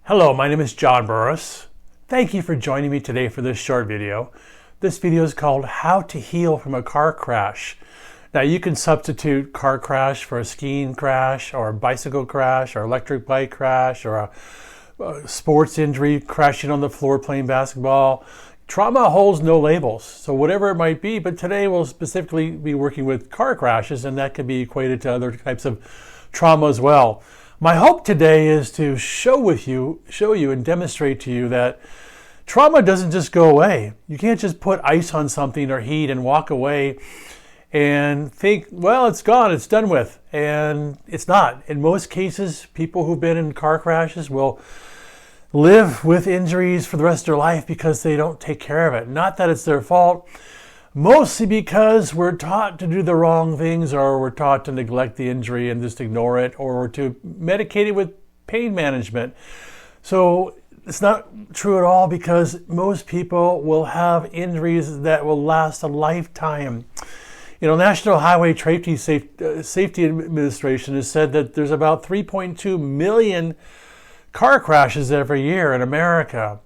Hello, my name is John Burris. Thank you for joining me today for this short video. This video is called How to Heal from a Car Crash. Now you can substitute car crash for a skiing crash or a bicycle crash or electric bike crash or a sports injury, crashing on the floor playing basketball. Trauma holds no labels, so whatever it might be, but today we'll specifically be working with car crashes, and that can be equated to other types of trauma as well. My hope today is to show you and demonstrate to you that trauma doesn't just go away. You can't just put ice on something or heat and walk away and think, well, it's gone, it's done with. And it's not. In most cases, people who've been in car crashes will live with injuries for the rest of their life because they don't take care of it. Not that it's their fault, mostly because we're taught to do the wrong things, or we're taught to neglect the injury and just ignore it, or to medicate it with pain management. So it's not true at all, because most people will have injuries that will last a lifetime. You know, National Highway Safety Administration has said that there's about 3.2 million car crashes every year in America.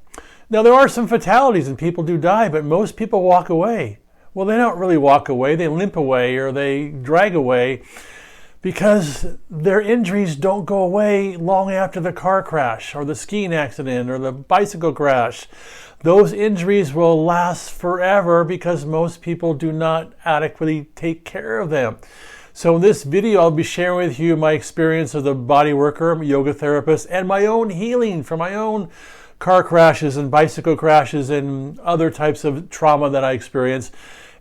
Now, there are some fatalities and people do die, but most people walk away. Well, they don't really walk away, they limp away or they drag away, because their injuries don't go away long after the car crash or the skiing accident or the bicycle crash. Those injuries will last forever because most people do not adequately take care of them. So in this video, I'll be sharing with you my experience as a body worker, yoga therapist, and my own healing from my own car crashes and bicycle crashes and other types of trauma that I experience,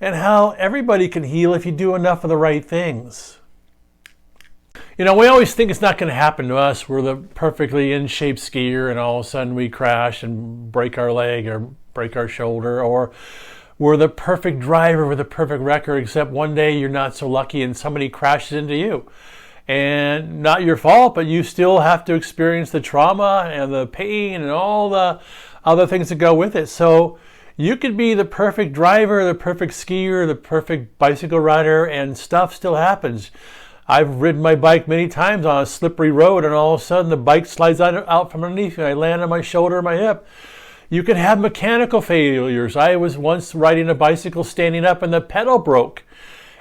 and how everybody can heal if you do enough of the right things. You know, we always think it's not going to happen to us. We're the perfectly in shape skier and all of a sudden we crash and break our leg or break our shoulder, or we're the perfect driver with a perfect record, except one day you're not so lucky and somebody crashes into you. And not your fault, but you still have to experience the trauma and the pain and all the other things that go with it. So you could be the perfect driver, the perfect skier, the perfect bicycle rider, and stuff still happens. I've ridden my bike many times on a slippery road, and all of a sudden the bike slides out from underneath me. I land on my shoulder or my hip. You can have mechanical failures. I was once riding a bicycle standing up and the pedal broke,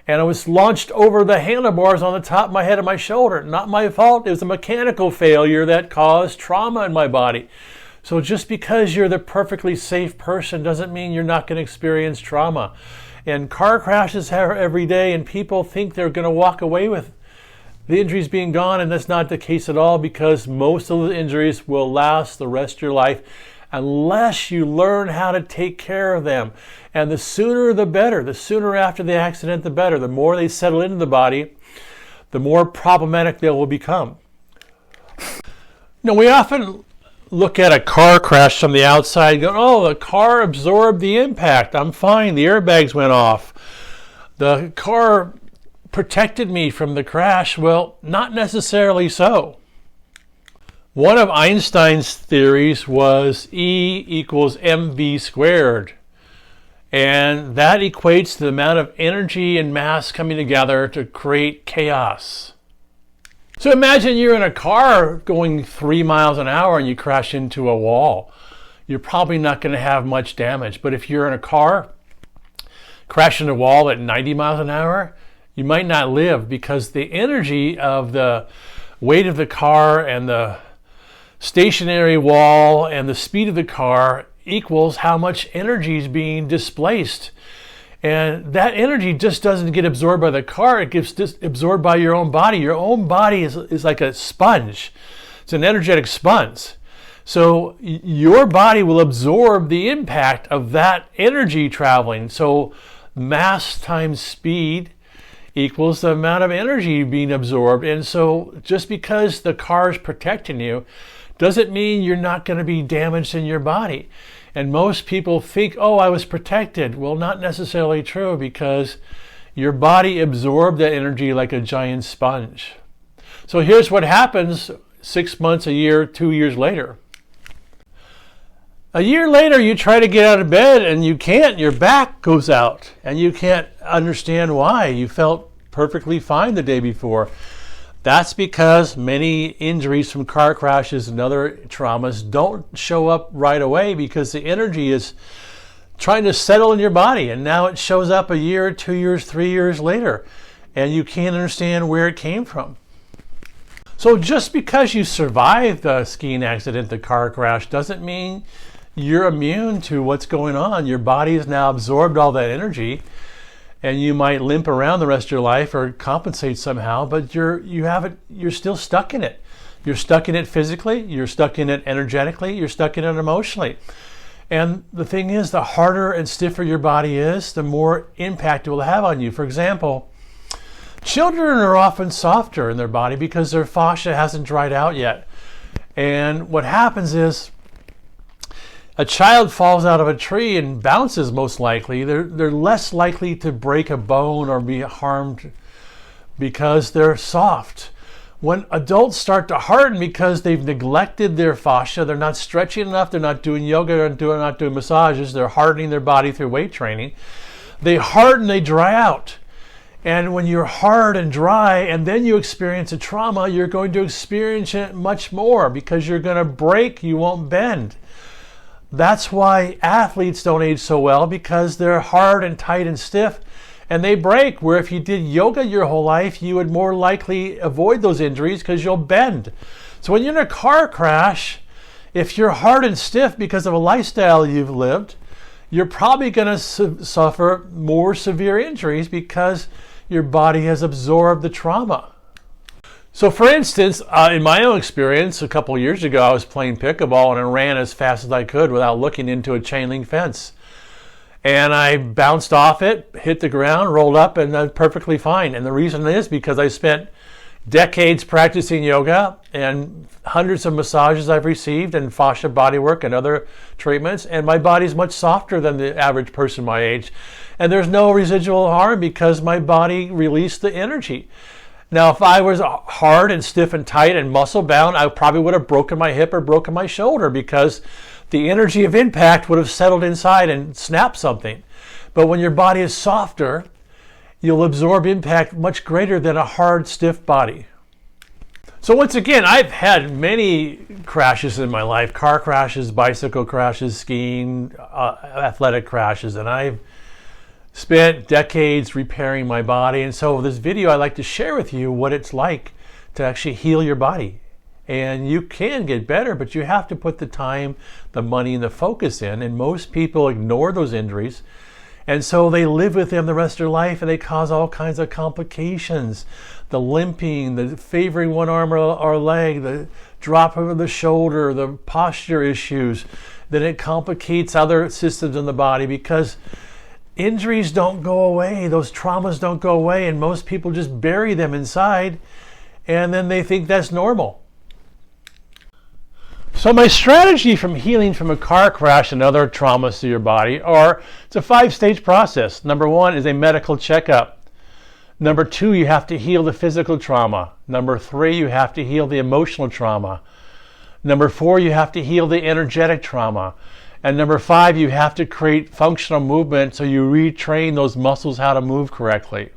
and I was launched over the handlebars on the top of my head and my shoulder. Not my fault. It was a mechanical failure that caused trauma in my body. So just because you're the perfectly safe person doesn't mean you're not going to experience trauma. And car crashes happen every day, and people think they're going to walk away with the injuries being gone, and that's not the case at all, because most of the injuries will last the rest of your life unless you learn how to take care of them. And the sooner the better. The sooner after the accident, the better. The more they settle into the body, the more problematic they will become. Now, we often look at a car crash from the outside and go, oh, the car absorbed the impact. I'm fine. The airbags went off. The car protected me from the crash. Well, not necessarily so. One of Einstein's theories was E equals mv squared. And that equates to the amount of energy and mass coming together to create chaos. So imagine you're in a car going 3 miles an hour and you crash into a wall. You're probably not going to have much damage. But if you're in a car, crash into a wall at 90 miles an hour, you might not live, because the energy of the weight of the car and the stationary wall and the speed of the car equals how much energy is being displaced. And that energy just doesn't get absorbed by the car, it gets absorbed by your own body. Your own body is like a sponge. It's an energetic sponge. So your body will absorb the impact of that energy traveling. So mass times speed equals the amount of energy being absorbed. And so just because the car is protecting you doesn't mean you're not going to be damaged in your body. And most people think, oh, I was protected. Well, not necessarily true, because your body absorbed that energy like a giant sponge. So here's what happens 6 months, a year, 2 years later. A year later, you try to get out of bed and you can't. Your back goes out and you can't understand why. You felt perfectly fine the day before. That's because many injuries from car crashes and other traumas don't show up right away because the energy is trying to settle in your body, and now it shows up a year, 2 years, 3 years later, and you can't understand where it came from. So just because you survived a skiing accident, the car crash, doesn't mean you're immune to what's going on. Your body has now absorbed all that energy, and you might limp around the rest of your life or compensate somehow, but you're still stuck in it. You're stuck in it physically, you're stuck in it energetically, you're stuck in it emotionally. And the thing is, the harder and stiffer your body is, the more impact it will have on you. For example, children are often softer in their body because their fascia hasn't dried out yet. And what happens is, a child falls out of a tree and bounces, most likely. They're less likely to break a bone or be harmed because they're soft. When adults start to harden because they've neglected their fascia, they're not stretching enough, they're not doing yoga, they're not doing massages, they're hardening their body through weight training. They harden, they dry out. And when you're hard and dry and then you experience a trauma, you're going to experience it much more because you're going to break, you won't bend. That's why athletes don't age so well, because they're hard and tight and stiff and they break. Where if you did yoga your whole life, you would more likely avoid those injuries because you'll bend. So when you're in a car crash, if you're hard and stiff because of a lifestyle you've lived, you're probably going to suffer more severe injuries because your body has absorbed the trauma. So for instance, in my own experience, a couple of years ago, I was playing pickleball and I ran as fast as I could without looking into a chain link fence. And I bounced off it, hit the ground, rolled up, and I'm perfectly fine. And the reason is because I spent decades practicing yoga and hundreds of massages I've received and fascia bodywork and other treatments. And my body's much softer than the average person my age. And there's no residual harm because my body released the energy. Now, if I was hard and stiff and tight and muscle bound, I probably would have broken my hip or broken my shoulder because the energy of impact would have settled inside and snapped something. But when your body is softer, you'll absorb impact much greater than a hard, stiff body. So once again, I've had many crashes in my life: car crashes, bicycle crashes, skiing, athletic crashes, and I've spent decades repairing my body. And so this video, I'd like to share with you what it's like to actually heal your body. And you can get better, but you have to put the time, the money, and the focus in. And most people ignore those injuries. And so they live with them the rest of their life, and they cause all kinds of complications. The limping, the favoring one arm or leg, the drop over the shoulder, the posture issues. Then it complicates other systems in the body because injuries don't go away, those traumas don't go away, and most people just bury them inside, and then they think that's normal. So my strategy from healing from a car crash and other traumas to your body it's a 5-stage process. Number 1 is a medical checkup. Number 2, you have to heal the physical trauma. Number 3, you have to heal the emotional trauma. Number 4, you have to heal the energetic trauma. And number 5, you have to create functional movement so you retrain those muscles how to move correctly.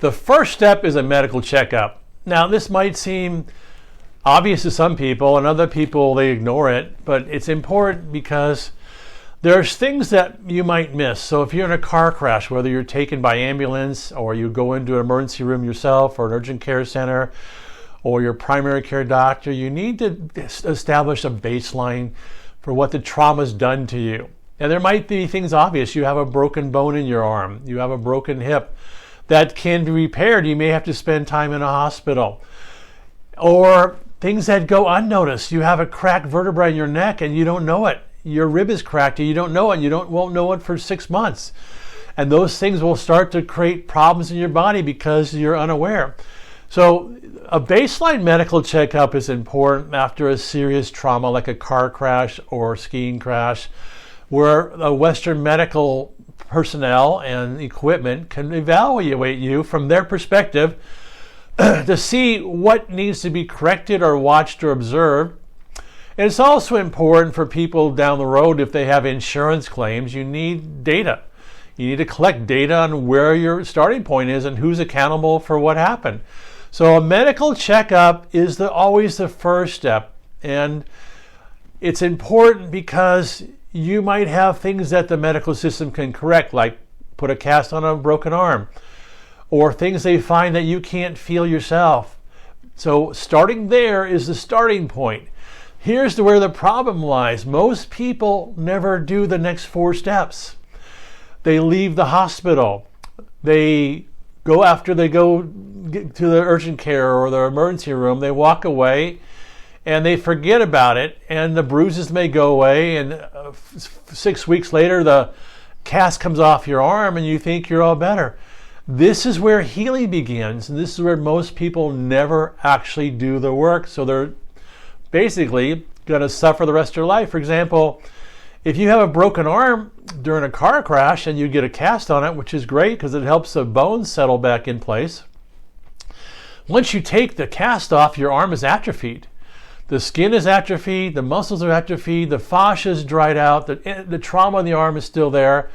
The first step is a medical checkup. Now, this might seem obvious to some people, and other people, they ignore it, but it's important because there's things that you might miss. So if you're in a car crash, whether you're taken by ambulance or you go into an emergency room yourself or an urgent care center or your primary care doctor, you need to establish a baseline for what the trauma's done to you. And there might be things obvious. You have a broken bone in your arm. You have a broken hip that can be repaired. You may have to spend time in a hospital. Or things that go unnoticed. You have a cracked vertebra in your neck and you don't know it. Your rib is cracked and you don't know it. You won't know it for 6 months. And those things will start to create problems in your body because you're unaware. So a baseline medical checkup is important after a serious trauma like a car crash or skiing crash, where a Western medical personnel and equipment can evaluate you from their perspective to see what needs to be corrected or watched or observed. And it's also important for people down the road, if they have insurance claims, you need data. You need to collect data on where your starting point is and who's accountable for what happened. So a medical checkup is always the first step. And it's important because you might have things that the medical system can correct, like put a cast on a broken arm, or things they find that you can't feel yourself. So starting there is the starting point. Here's where the problem lies. Most people never do the next 4 steps. They leave the hospital. They go after they go to the urgent care or the emergency room. They walk away and they forget about it, and the bruises may go away, and 6 weeks later the cast comes off your arm and you think you're all better. This is where healing begins, and this is where most people never actually do the work. So they're basically going to suffer the rest of their life. For example, if you have a broken arm during a car crash and you get a cast on it, which is great because it helps the bones settle back in place, once you take the cast off, your arm is atrophied. The skin is atrophied, the muscles are atrophied, the fascia is dried out, the trauma in the arm is still there.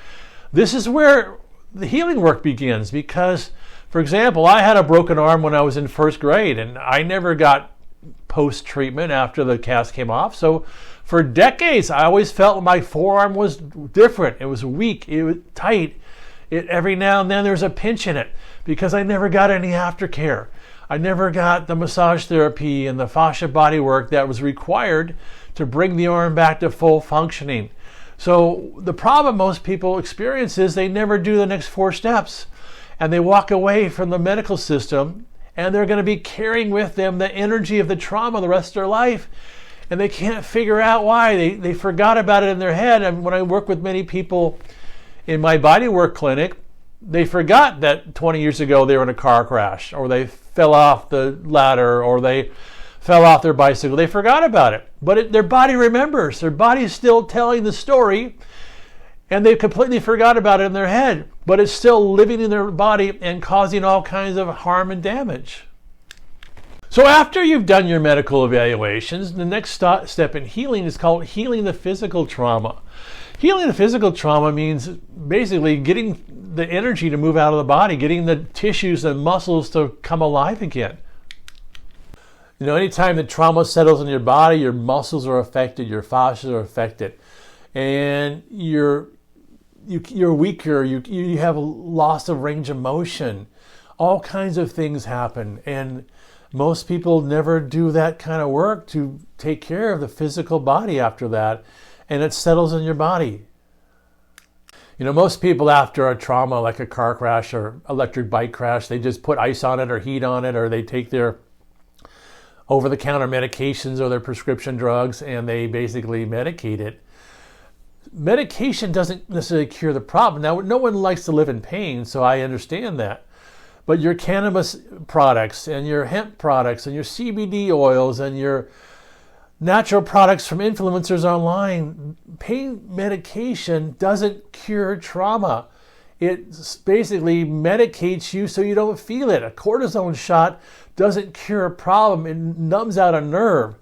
This is where the healing work begins because, for example, I had a broken arm when I was in 1st grade, and I never got post-treatment after the cast came off. So for decades, I always felt my forearm was different. It was weak, it was tight. Every now and then there's a pinch in it because I never got any aftercare. I never got the massage therapy and the fascia body work that was required to bring the arm back to full functioning. So the problem most people experience is they never do the next 4 steps, and they walk away from the medical system, and they're going to be carrying with them the energy of the trauma the rest of their life, and they can't figure out why. They forgot about it in their head. And when I work with many people in my bodywork clinic, they forgot that 20 years ago they were in a car crash, or they fell off the ladder, or they fell off their bicycle. They forgot about it. But their body remembers. Their body is still telling the story, and they completely forgot about it in their head. But it's still living in their body and causing all kinds of harm and damage. So after you've done your medical evaluations, the next step in healing is called healing the physical trauma. Healing the physical trauma means basically getting the energy to move out of the body, getting the tissues and muscles to come alive again. You know, anytime the trauma settles in your body, your muscles are affected, your fascias are affected, and you're weaker, you have a loss of range of motion. All kinds of things happen, and most people never do that kind of work to take care of the physical body after that, and it settles in your body. You know, most people after a trauma like a car crash or electric bike crash, they just put ice on it or heat on it, or they take their over-the-counter medications or their prescription drugs and they basically medicate it. Medication doesn't necessarily cure the problem. Now, no one likes to live in pain, so I understand that. But your cannabis products and your hemp products and your CBD oils and your natural products from influencers online, pain medication doesn't cure trauma. It basically medicates you so you don't feel it. A cortisone shot doesn't cure a problem. It numbs out a nerve.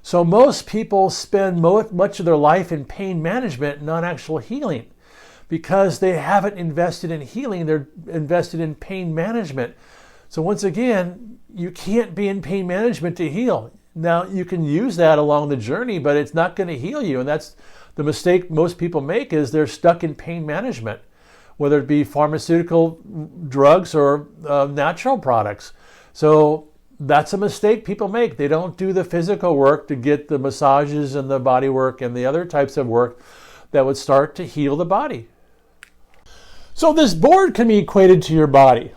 So most people spend much of their life in pain management, not actual healing, because they haven't invested in healing. They're invested in pain management. So once again, you can't be in pain management to heal. Now, you can use that along the journey, but it's not going to heal you. And that's the mistake most people make, is they're stuck in pain management, whether it be pharmaceutical drugs or natural products. So that's a mistake people make. They don't do the physical work to get the massages and the body work and the other types of work that would start to heal the body. So this board can be equated to your body.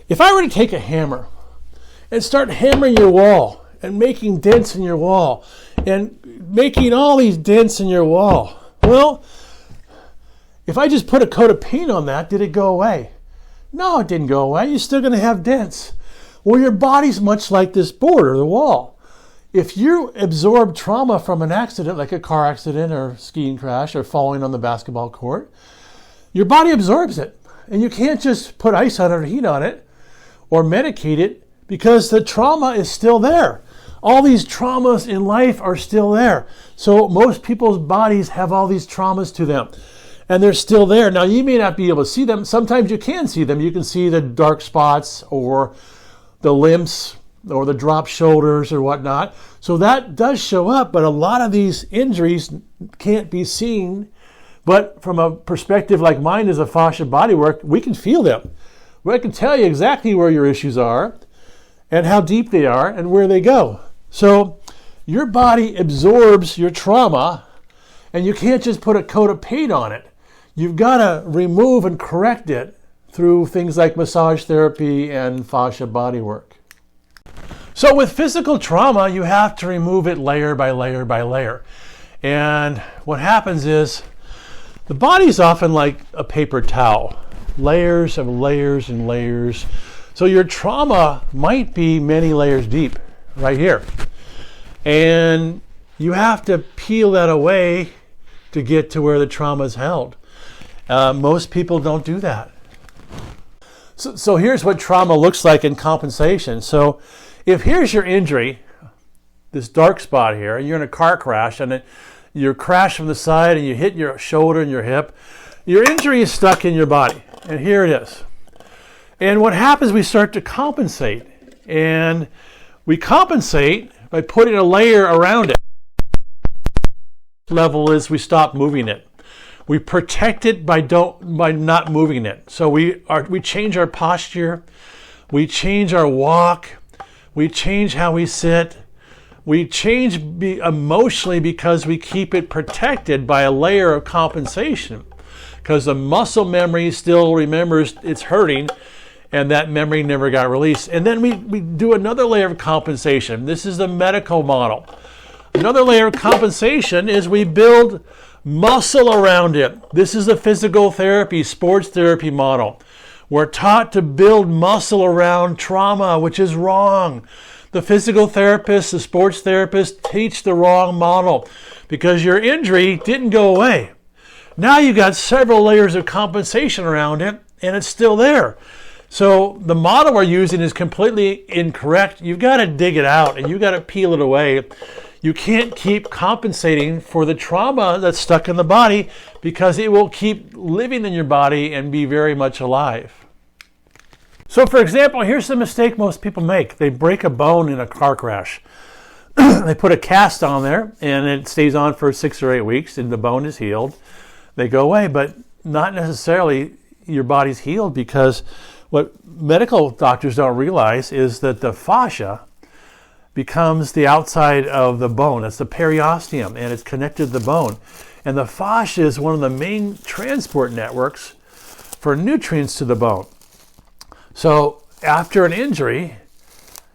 If I were to take a hammer and start hammering your wall and making dents in your wall and making all these dents in your wall, well, if I just put a coat of paint on that, did it go away? No, it didn't go away. You're still going to have dents. Well, your body's much like this board or the wall. If you absorb trauma from an accident, like a car accident or skiing crash or falling on the basketball court, your body absorbs it. And you can't just put ice on it or heat on it or medicate it, because the trauma is still there. All these traumas in life are still there. So most people's bodies have all these traumas to them, and they're still there. Now, you may not be able to see them. Sometimes you can see them. You can see the dark spots or the limps or the drop shoulders or whatnot. So that does show up, but a lot of these injuries can't be seen. But from a perspective like mine as a fascia bodywork, we can feel them. We can tell you exactly where your issues are and how deep they are and where they go. So your body absorbs your trauma, and you can't just put a coat of paint on it. You've got to remove and correct it through things like massage therapy and fascia bodywork. So with physical trauma, you have to remove it layer by layer by layer. And what happens is the body's often like a paper towel, layers of layers and layers. So your trauma might be many layers deep right here. And you have to peel that away to get to where the trauma is held. Most people don't do that. So here's what trauma looks like in compensation. So if here's your injury, this dark spot here, and you're in a car crash and you're crashed from the side and you hit your shoulder and your hip, your injury is stuck in your body. And here it is. And what happens, we start to compensate. And we compensate by putting a layer around it. Level is we stop moving it. We protect it by not moving it. So we change our posture, we change our walk, we change how we sit, we change emotionally because we keep it protected by a layer of compensation. Because the muscle memory still remembers it's hurting, and that memory never got released. And then we do another layer of compensation. This is the medical model. Another layer of compensation is we build muscle around it. This is the physical therapy, sports therapy model. We're taught to build muscle around trauma, which is wrong. The physical therapists, the sports therapists teach the wrong model because your injury didn't go away. Now you've got several layers of compensation around it, and it's still there. So the model we're using is completely incorrect. You've got to dig it out, and you've got to peel it away. You can't keep compensating for the trauma that's stuck in the body because it will keep living in your body and be very much alive. So for example, here's the mistake most people make. They break a bone in a car crash. They put a cast on there and it stays on for 6 or 8 weeks and the bone is healed. They go away, but not necessarily your body's healed, because what medical doctors don't realize is that the fascia becomes the outside of the bone. That's the periosteum, and it's connected to the bone. And the fascia is one of the main transport networks for nutrients to the bone. So after an injury,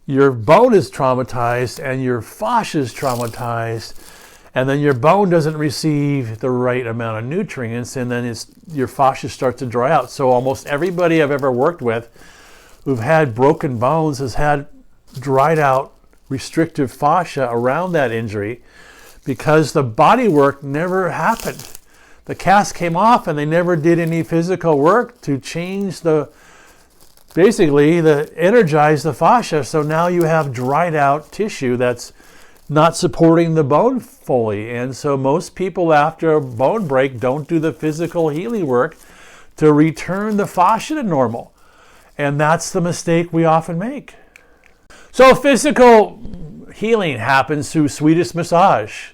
your bone is traumatized and your fascia is traumatized, and then your bone doesn't receive the right amount of nutrients, and then your fascia starts to dry out. So almost everybody I've ever worked with who've had broken bones has had dried out restrictive fascia around that injury because the body work never happened. The cast came off and they never did any physical work to change energize the fascia. So now you have dried out tissue that's not supporting the bone fully. And so most people after a bone break don't do the physical healing work to return the fascia to normal. And that's the mistake we often make. So physical healing happens through Swedish massage.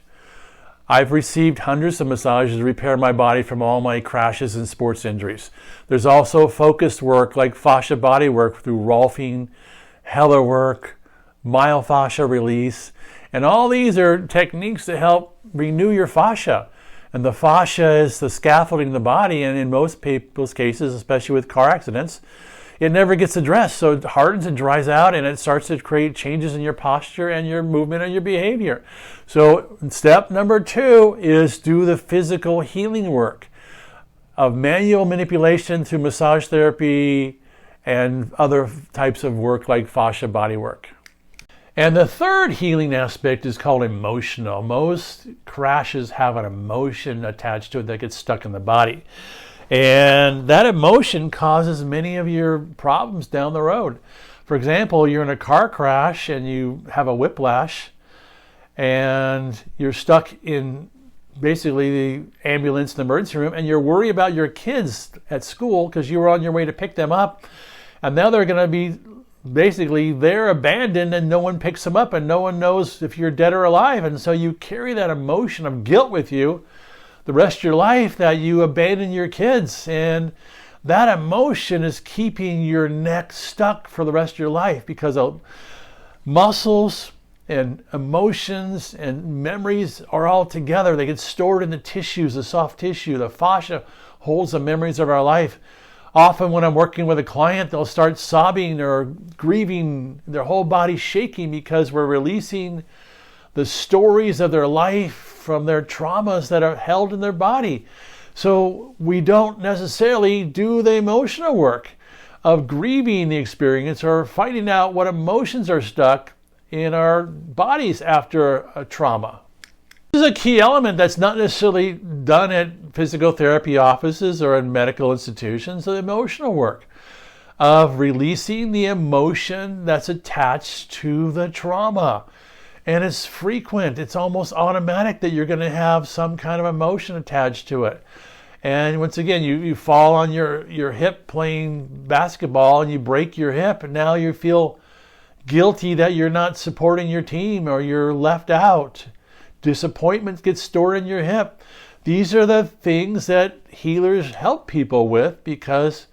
I've received hundreds of massages to repair my body from all my crashes and sports injuries. There's also focused work like fascia body work through Rolfing, Heller work, myofascia release, and all these are techniques that help renew your fascia. And the fascia is the scaffolding of the body, and in most people's cases, especially with car accidents, it never gets addressed. So it hardens and dries out, and it starts to create changes in your posture and your movement and your behavior. So step number 2 is do the physical healing work of manual manipulation through massage therapy and other types of work like fascia body work. And the third healing aspect is called emotional. Most crashes have an emotion attached to it that gets stuck in the body. And that emotion causes many of your problems down the road. For example, you're in a car crash and you have a whiplash and you're stuck in basically the ambulance in the emergency room, and you're worried about your kids at school because you were on your way to pick them up, and now they're going to be basically they're abandoned and no one picks them up and no one knows if you're dead or alive. And so you carry that emotion of guilt with you the rest of your life that you abandoned your kids. And that emotion is keeping your neck stuck for the rest of your life because of muscles and emotions and memories are all together. They get stored in the tissues, the soft tissue. The fascia holds the memories of our life. Often when I'm working with a client, they'll start sobbing or grieving, their whole body shaking because we're releasing the stories of their life from their traumas that are held in their body. So we don't necessarily do the emotional work of grieving the experience or finding out what emotions are stuck in our bodies after a trauma. This is a key element that's not necessarily done at physical therapy offices or in medical institutions, the emotional work of releasing the emotion that's attached to the trauma. And it's frequent, it's almost automatic that you're going to have some kind of emotion attached to it. And once again, you fall on your hip playing basketball and you break your hip, and now you feel guilty that you're not supporting your team or you're left out. Disappointment gets stored in your hip. These are the things that healers help people with because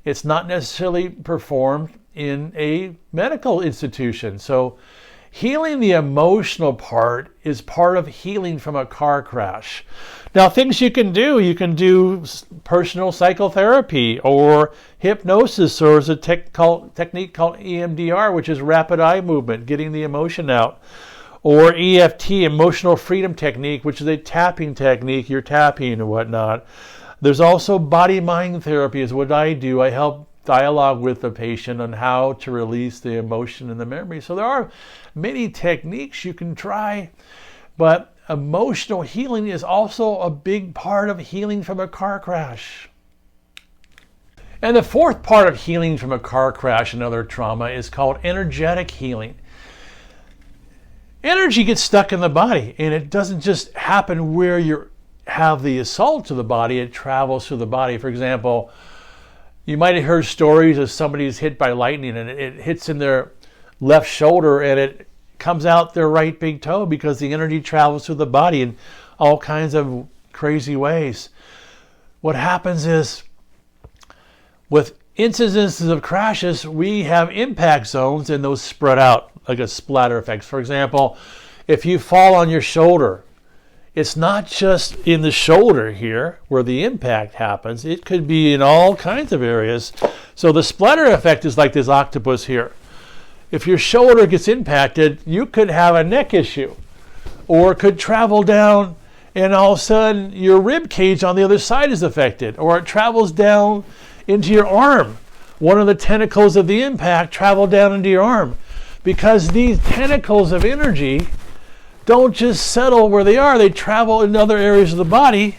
it's not necessarily performed in a medical institution. So healing the emotional part is part of healing from a car crash. Now, things you can do personal psychotherapy or hypnosis, or there's a technique called EMDR, which is rapid eye movement, getting the emotion out. Or EFT, emotional freedom technique, which is a tapping technique, you're tapping and whatnot. There's also body-mind therapy is what I do. I help dialogue with the patient on how to release the emotion and the memory. So there are many techniques you can try, but emotional healing is also a big part of healing from a car crash. And the fourth part of healing from a car crash and other trauma is called energetic healing. Energy gets stuck in the body, and it doesn't just happen where you have the assault to the body, it travels through the body. For example, you might have heard stories of somebody who's hit by lightning and it hits in their left shoulder and it comes out their right big toe because the energy travels through the body in all kinds of crazy ways. What happens is, with incidences of crashes, we have impact zones and those spread out like a splatter effect. For example, if you fall on your shoulder, it's not just in the shoulder here where the impact happens. It could be in all kinds of areas. So the splatter effect is like this octopus here. If your shoulder gets impacted, you could have a neck issue, or it could travel down and all of a sudden your rib cage on the other side is affected, or it travels down into your arm. One of the tentacles of the impact travel down into your arm, because these tentacles of energy don't just settle where they are, they travel in other areas of the body.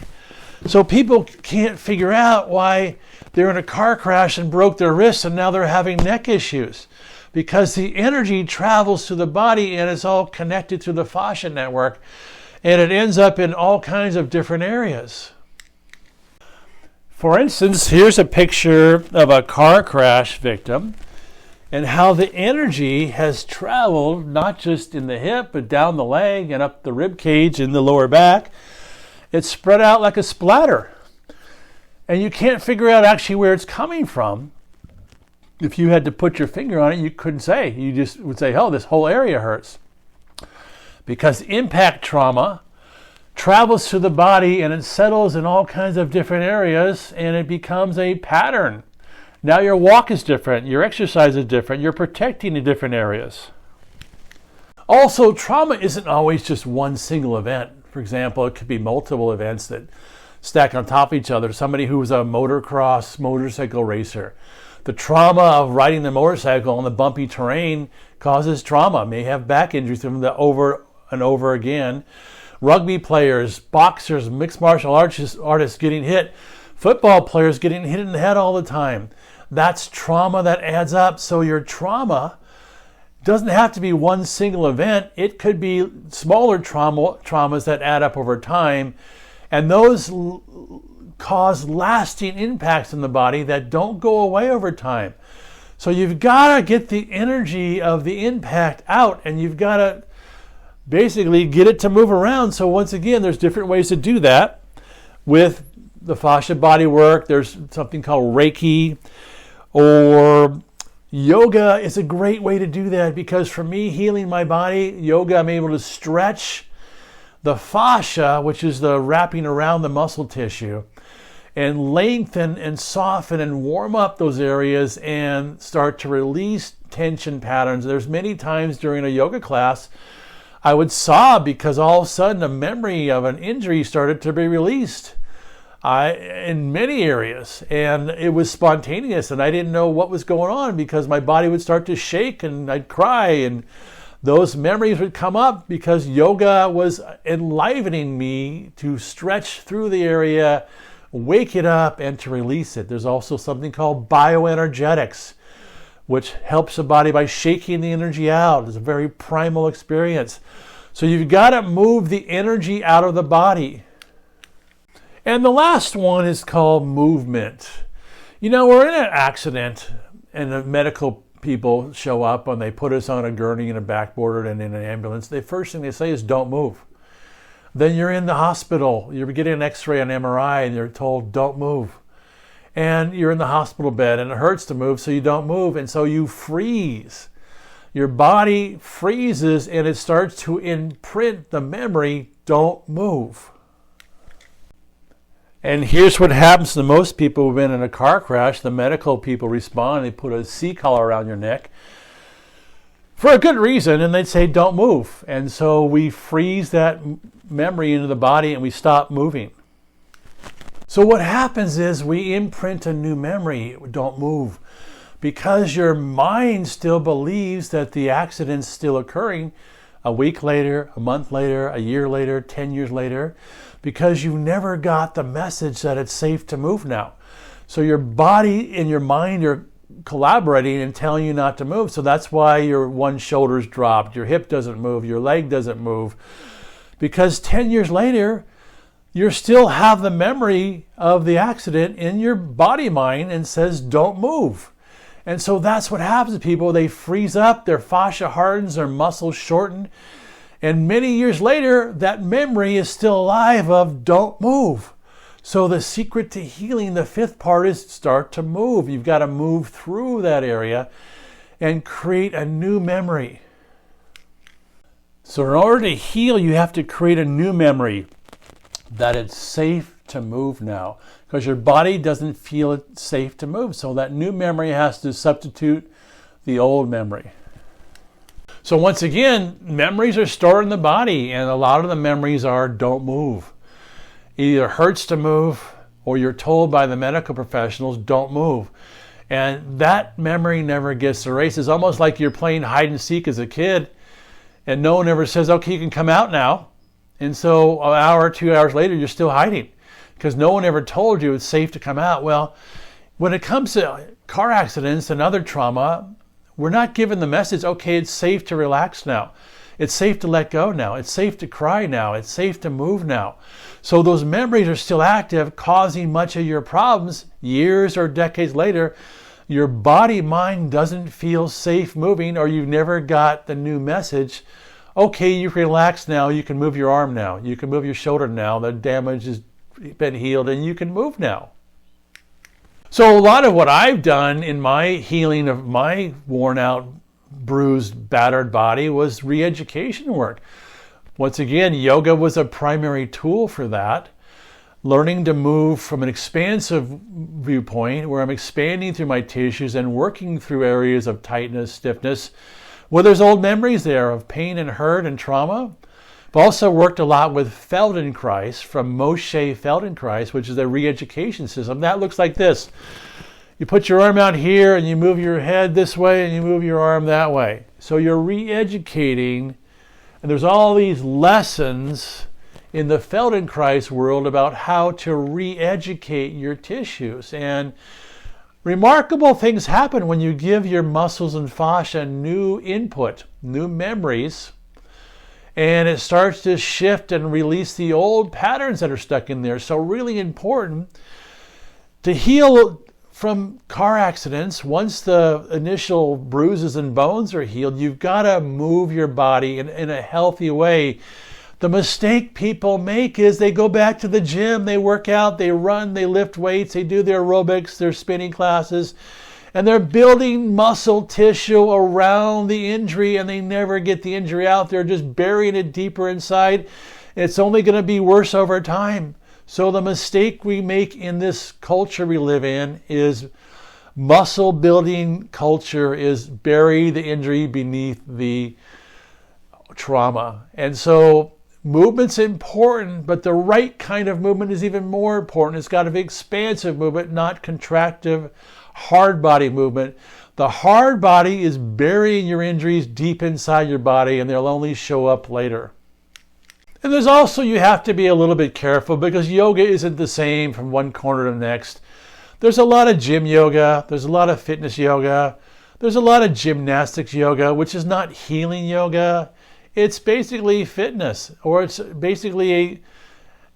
So people can't figure out why they're in a car crash and broke their wrists and now they're having neck issues, because the energy travels through the body and it's all connected through the fascia network, and it ends up in all kinds of different areas. For instance, here's a picture of a car crash victim and how the energy has traveled not just in the hip, but down the leg and up the rib cage in the lower back. It's spread out like a splatter. And you can't figure out actually where it's coming from. If you had to put your finger on it, you couldn't say. You just would say, oh, this whole area hurts. Because impact trauma travels through the body and it settles in all kinds of different areas and it becomes a pattern. Now your walk is different, your exercise is different, you're protecting in different areas. Also, trauma isn't always just one single event. For example, it could be multiple events that stack on top of each other. Somebody who was a motorcycle racer. The trauma of riding the motorcycle on the bumpy terrain causes trauma, may have back injuries from the over and over again. Rugby players, boxers, mixed martial artists getting hit. Football players getting hit in the head all the time. That's trauma that adds up. So your trauma doesn't have to be one single event. It could be smaller traumas that add up over time. And those cause lasting impacts in the body that don't go away over time. So you've got to get the energy of the impact out, and you've got to basically get it to move around. So once again, there's different ways to do that with the fascia body work. There's something called Reiki, or yoga is a great way to do that, because for me, healing my body, yoga, I'm able to stretch the fascia, which is the wrapping around the muscle tissue, and lengthen and soften and warm up those areas and start to release tension patterns. There's many times during a yoga class I would sob because all of a sudden a memory of an injury started to be released in many areas, and it was spontaneous, and I didn't know what was going on because my body would start to shake and I'd cry, and those memories would come up because yoga was enlivening me to stretch through the area, wake it up, and to release it. There's also something called bioenergetics, which helps the body by shaking the energy out. It's a very primal experience. So you've got to move the energy out of the body. And the last one is called movement. You know, we're in an accident and the medical people show up and they put us on a gurney and a backboard and in an ambulance. The first thing they say is don't move. Then you're in the hospital, you're getting an x-ray, an MRI, and you're told don't move. And you're in the hospital bed and it hurts to move, so you don't move, and so you freeze. Your body freezes and it starts to imprint the memory, don't move. And here's what happens to most people who've been in a car crash. The medical people respond, they put a C-collar around your neck for a good reason, and they'd say don't move. And so we freeze that memory into the body and we stop moving. So what happens is we imprint a new memory, don't move, because your mind still believes that the accident's still occurring a week later, a month later, a year later, 10 years later, because you never got the message that it's safe to move now. So your body and your mind are collaborating and telling you not to move. So that's why your one shoulder's dropped, your hip doesn't move, your leg doesn't move, because 10 years later, you still have the memory of the accident in your body mind and says, don't move. And so that's what happens to people. They freeze up, their fascia hardens, their muscles shorten. And many years later, that memory is still alive of don't move. So the secret to healing, the fifth part, is start to move. You've got to move through that area and create a new memory. So in order to heal, you have to create a new memory that it's safe to move now, because your body doesn't feel it safe to move. So that new memory has to substitute the old memory. So once again, memories are stored in the body, and a lot of the memories are don't move. It either hurts to move or you're told by the medical professionals don't move. And that memory never gets erased. It's almost like you're playing hide and seek as a kid and no one ever says, okay, you can come out now. And so an hour or 2 hours later, you're still hiding because no one ever told you it's safe to come out. Well, when it comes to car accidents and other trauma, we're not given the message, okay, it's safe to relax now. It's safe to let go now. It's safe to cry now. It's safe to move now. So those memories are still active, causing much of your problems years or decades later. Your body mind doesn't feel safe moving, or you've never got the new message. Okay, you relax now. You can move your arm now. You can move your shoulder now. The damage has been healed and you can move now. So a lot of what I've done in my healing of my worn out, bruised, battered body was re-education work. Once again, yoga was a primary tool for that. Learning to move from an expansive viewpoint where I'm expanding through my tissues and working through areas of tightness, stiffness, where there's old memories there of pain and hurt and trauma. I've also worked a lot with Feldenkrais from Moshe Feldenkrais, which is a re-education system. That looks like this. You put your arm out here and you move your head this way and you move your arm that way. So you're re-educating, and there's all these lessons in the Feldenkrais world about how to re-educate your tissues. And remarkable things happen when you give your muscles and fascia new input, new memories, and it starts to shift and release the old patterns that are stuck in there. So really important to heal from car accidents, once the initial bruises and bones are healed, you've got to move your body in a healthy way. The mistake people make is they go back to the gym, they work out, they run, they lift weights, they do their aerobics, their spinning classes, and they're building muscle tissue around the injury, and they never get the injury out. They're just burying it deeper inside. It's only going to be worse over time. So the mistake we make in this culture we live in is muscle building culture is bury the injury beneath the trauma. And so movement's important, but the right kind of movement is even more important. It's got to be expansive movement, not contractive, hard body movement. The hard body is burying your injuries deep inside your body, and they'll only show up later. And there's also, you have to be a little bit careful because yoga isn't the same from one corner to the next. There's a lot of gym yoga, there's a lot of fitness yoga, there's a lot of gymnastics yoga, which is not healing yoga. It's basically fitness, or it's basically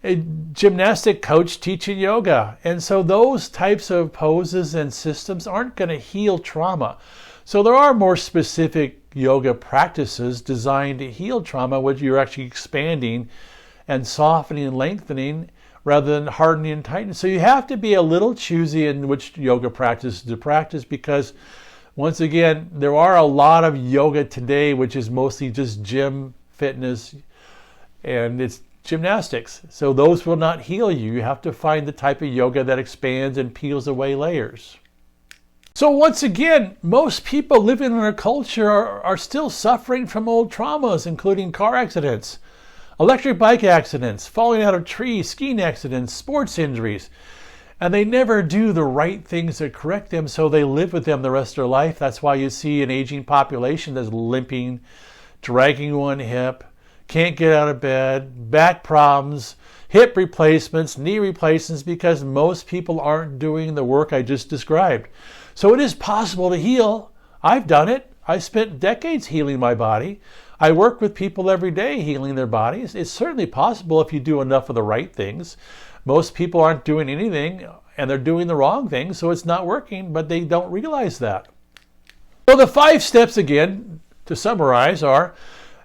a gymnastic coach teaching yoga. And so those types of poses and systems aren't going to heal trauma. So there are more specific yoga practices designed to heal trauma, which you're actually expanding and softening and lengthening rather than hardening and tightening. So you have to be a little choosy in which yoga practice to practice, because once again, there are a lot of yoga today, which is mostly just gym, fitness, and it's gymnastics. So those will not heal you. You have to find the type of yoga that expands and peels away layers. So once again, most people living in our culture are still suffering from old traumas, including car accidents, electric bike accidents, falling out of trees, skiing accidents, sports injuries. And they never do the right things to correct them, so they live with them the rest of their life. That's why you see an aging population that's limping, dragging one hip, can't get out of bed, back problems, hip replacements, knee replacements, because most people aren't doing the work I just described. So it is possible to heal. I've done it. I spent decades healing my body. I work with people every day healing their bodies. It's certainly possible if you do enough of the right things. Most people aren't doing anything, and they're doing the wrong things, so it's not working, but they don't realize that. So the 5 steps, again, to summarize, are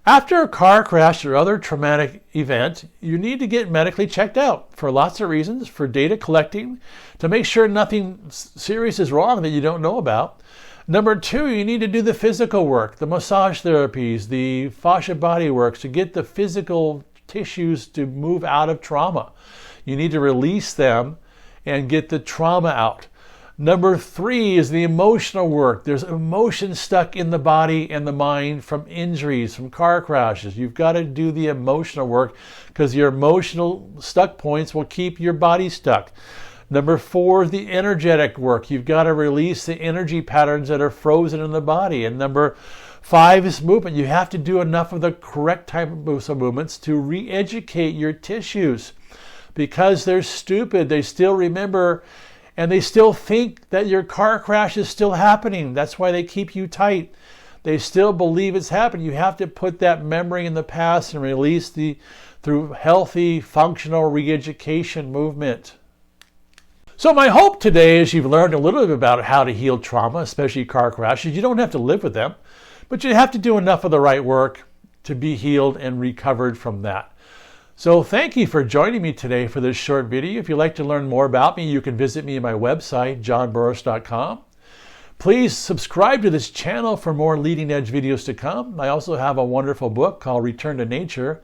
after a car crash or other traumatic event, you need to get medically checked out for lots of reasons, for data collecting, to make sure nothing serious is wrong that you don't know about. Number 2, you need to do the physical work, the massage therapies, the fascia body works, to get the physical tissues to move out of trauma. You need to release them and get the trauma out. Number 3 is the emotional work. There's emotion stuck in the body and the mind from injuries, from car crashes. You've got to do the emotional work because your emotional stuck points will keep your body stuck. Number 4 is the energetic work. You've got to release the energy patterns that are frozen in the body. And number 5 is movement. You have to do enough of the correct type of movements to re-educate your tissues, because they're stupid. They still remember and they still think that your car crash is still happening. That's why they keep you tight. They still believe it's happening. You have to put that memory in the past and release through healthy, functional re-education movement. So my hope today is you've learned a little bit about how to heal trauma, especially car crashes. You don't have to live with them, but you have to do enough of the right work to be healed and recovered from that. So thank you for joining me today for this short video. If you'd like to learn more about me, you can visit me at my website, johnburris.com. Please subscribe to this channel for more leading edge videos to come. I also have a wonderful book called Return to Nature,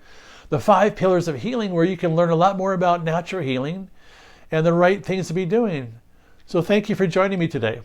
The 5 Pillars of Healing, where you can learn a lot more about natural healing and the right things to be doing. So thank you for joining me today.